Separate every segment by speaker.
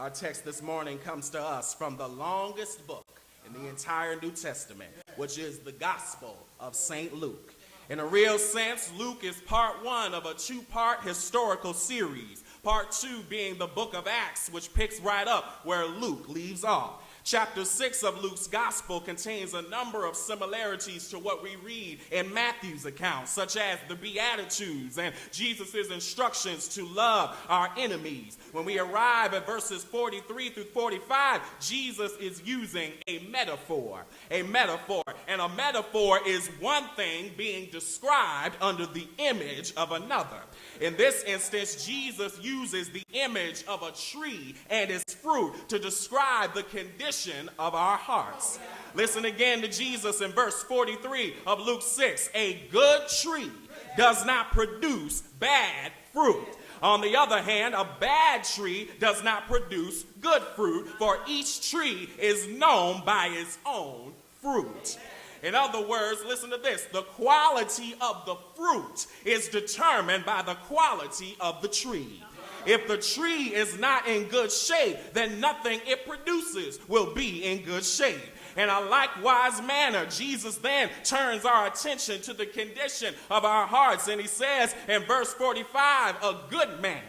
Speaker 1: Our text this morning comes to us from the longest book in the entire New Testament, which is the Gospel of St. Luke. In a real sense, Luke is part one of a two-part historical series, part two being the book of Acts, which picks right up where Luke leaves off. Chapter 6 of Luke's gospel contains a number of similarities to what we read in Matthew's account, such as the Beatitudes and Jesus' instructions to love our enemies. When we arrive at verses 43 through 45, Jesus is using a metaphor. And a metaphor is one thing being described under the image of another. In this instance, Jesus uses the image of a tree and its fruit to describe the condition of our hearts. Listen again to Jesus in verse 43 of Luke 6. A good tree does not produce bad fruit. On the other hand, a bad tree does not produce good fruit, for each tree is known by its own fruit. In other words, listen to this. The quality of the fruit is determined by the quality of the tree. If the tree is not in good shape, then nothing it produces will be in good shape. In a likewise manner, Jesus then turns our attention to the condition of our hearts. And he says in verse 45, a good man,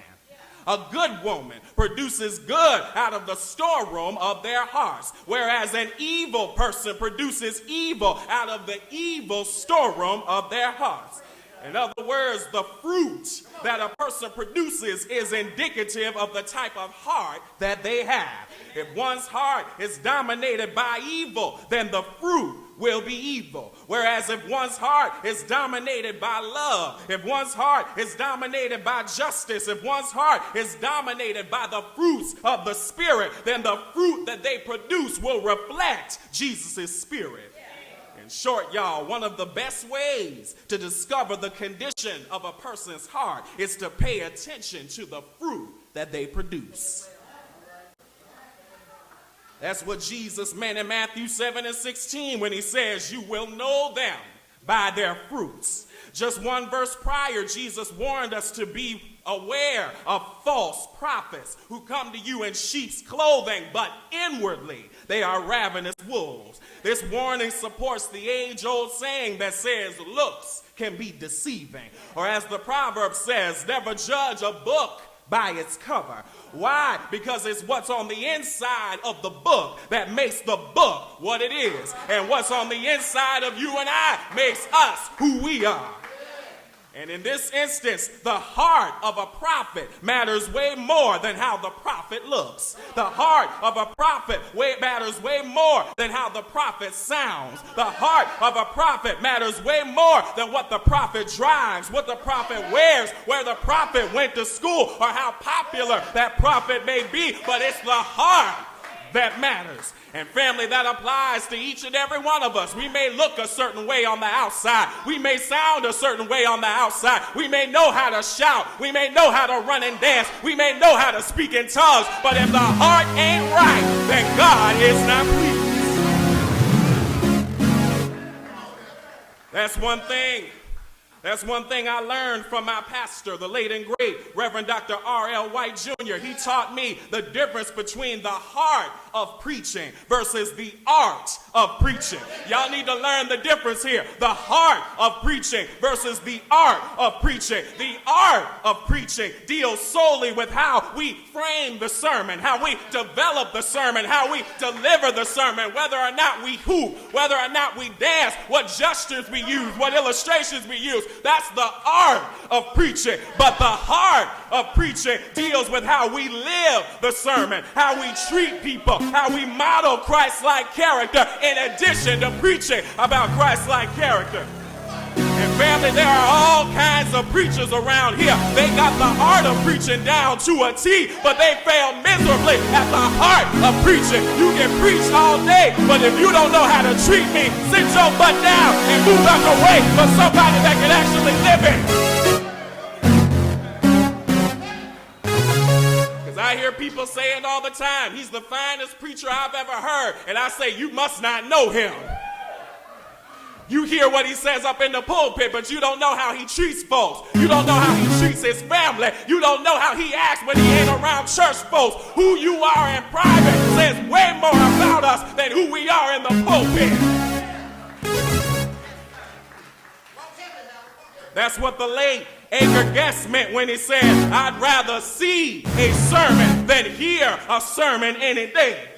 Speaker 1: a good woman produces good out of the storeroom of their hearts, whereas an evil person produces evil out of the evil storeroom of their hearts. In other words, the fruit that a person produces is indicative of the type of heart that they have. If one's heart is dominated by evil, then the fruit will be evil. Whereas if one's heart is dominated by love, if one's heart is dominated by justice, if one's heart is dominated by the fruits of the Spirit, then the fruit that they produce will reflect Jesus' Spirit. In short, y'all, one of the best ways to discover the condition of a person's heart is to pay attention to the fruit that they produce. That's what Jesus meant in Matthew 7:16 when he says, you will know them by their fruits. Just one verse prior, Jesus warned us to be aware of false prophets who come to you in sheep's clothing, but inwardly they are ravenous wolves. This warning supports the age-old saying that says looks can be deceiving. Or as the proverb says, never judge a book by its cover. Why? Because it's what's on the inside of the book that makes the book what it is. And what's on the inside of you and I makes us who we are. And in this instance, the heart of a prophet matters way more than how the prophet looks. The heart of a prophet matters way more than how the prophet sounds. The heart of a prophet matters way more than what the prophet drives, what the prophet wears, where the prophet went to school, or how popular that prophet may be. But it's the heart that matters. And family, that applies to each and every one of us. We may look a certain way on the outside. We may sound a certain way on the outside. We may know how to shout. We may know how to run and dance. We may know how to speak in tongues. But if the heart ain't right, then God is not pleased. That's one thing I learned from my pastor, the late and great Reverend Dr. R.L. White Jr. He taught me the difference between the heart of preaching versus the art of preaching. Y'all need to learn the difference here. The heart of preaching versus the art of preaching. The art of preaching deals solely with how we frame the sermon, how we develop the sermon, how we deliver the sermon, whether or not we hoop, whether or not we dance, what gestures we use, what illustrations we use. That's the art of preaching. But the heart of preaching deals with how we live the sermon, how we treat people, how we model Christ-like character in addition to preaching about Christ-like character. And family, there are all kinds of preachers around here. They got the art of preaching down to a T, but they fail miserably at the heart of preaching. You can preach all day, but if you don't know how to treat me, sit your butt down and move out the way for somebody that can actually live it. Because I hear people say it all the time. He's the finest preacher I've ever heard. And I say, you must not know him. You hear what he says up in the pulpit, but you don't know how he treats folks. You don't know how he treats his family. You don't know how he acts when he ain't around church folks. Who you are in private says way more about us than who we are in the pulpit. That's what the late Edgar Guest meant when he said, I'd rather see a sermon than hear a sermon any day.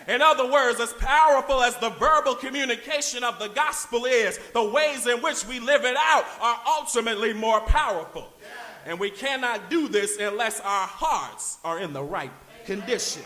Speaker 1: In other words, as powerful as the verbal communication of the gospel is, the ways in which we live it out are ultimately more powerful. And we cannot do this unless our hearts are in the right condition.